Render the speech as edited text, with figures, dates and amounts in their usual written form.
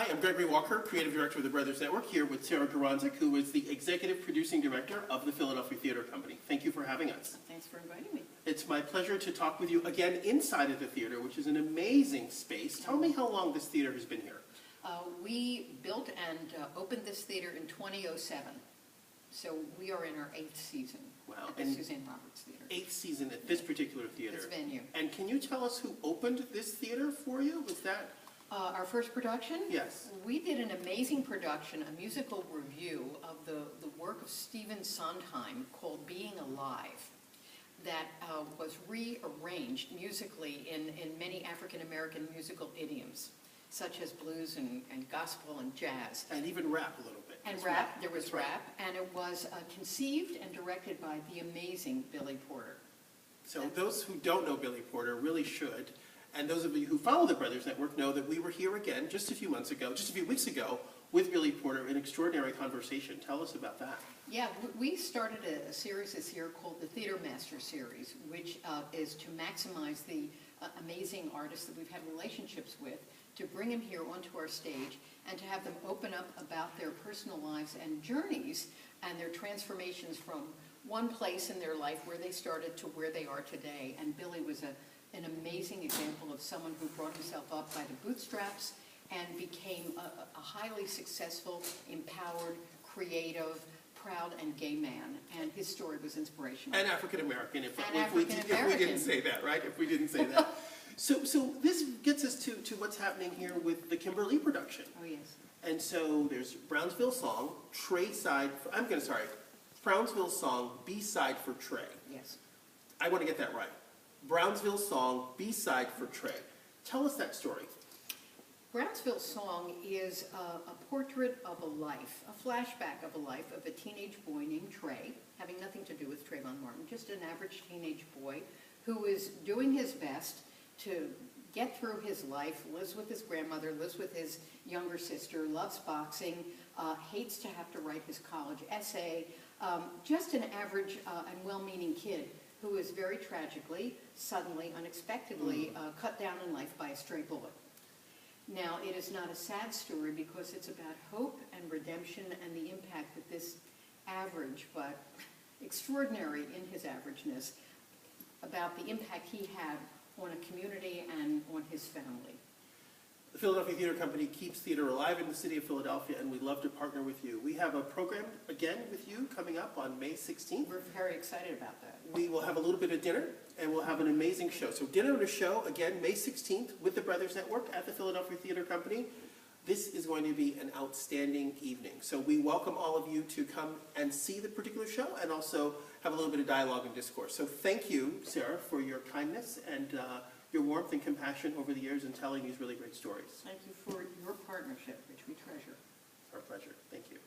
Hi, I'm Gregory Walker, Creative Director of the Brothers Network, here with Sarah Goranczyk, who is the Executive Producing Director of the Philadelphia Theater Company. Thank you for having us. Thanks for inviting me. It's my pleasure to talk with you again inside of the theater, which is an amazing space. Tell me how long this theater has been here. We built and opened this theater in 2007. So we are in our 8th season Wow. at the And Suzanne Roberts Theater. 8th season at this particular theater. This venue. And can you tell us who opened this theater for you? Was that? Our first production? Yes. We did an amazing production, a musical review of the work of Stephen Sondheim called Being Alive, that was rearranged musically in many African-American musical idioms, such as blues and gospel and jazz. And even rap a little bit. And That's rap, right. there was That's right. rap, and it was conceived and directed by the amazing Billy Porter. So those who don't know Billy Porter really should. And those of you who follow the Brothers Network know that we were here again just a few weeks ago, with Billy Porter, an extraordinary conversation. Tell us about that. Yeah, we started a series this year called the Theater Master Series, which is to maximize the amazing artists that we've had relationships with, to bring them here onto our stage and to have them open up about their personal lives and journeys and their transformations from one place in their life where they started to where they are today. And Billy was an amazing example of someone who brought himself up by the bootstraps and became a highly successful, empowered, creative, proud, and gay man. And his story was inspirational. And African-American, if And we didn't say that, right? If we didn't say that. So this gets us to what's happening here with the Kimberly production. Oh, yes. And so there's Brownsville Song, Brownsville Song, B-side for Trey. Yes. I want to get that right. Brownsville Song, B-side for Trey. Tell us that story. Brownsville Song is a portrait of a life, a flashback of a life of a teenage boy named Trey, having nothing to do with Trayvon Martin, just an average teenage boy who is doing his best to get through his life, lives with his grandmother, lives with his younger sister, loves boxing, hates to have to write his college essay, just an average and well-meaning kid who is very tragically, suddenly, unexpectedly cut down in life by a stray bullet. Now, it is not a sad story because it's about hope and redemption and the impact that this average, but extraordinary in his averageness, about the impact he had on a community and on his family. The Philadelphia Theater Company keeps theater alive in the city of Philadelphia, and we'd love to partner with you. We have a program, again, with you coming up on May 16th. We're very excited about that. We will have a little bit of dinner, and we'll have an amazing show. So dinner and a show, again, May 16th with the Brothers Network at the Philadelphia Theater Company. This is going to be an outstanding evening. So we welcome all of you to come and see the particular show and also have a little bit of dialogue and discourse. So thank you, Sarah, for your kindness and your warmth and compassion over the years in telling these really great stories. Thank you for your partnership, which we treasure. Our pleasure. Thank you.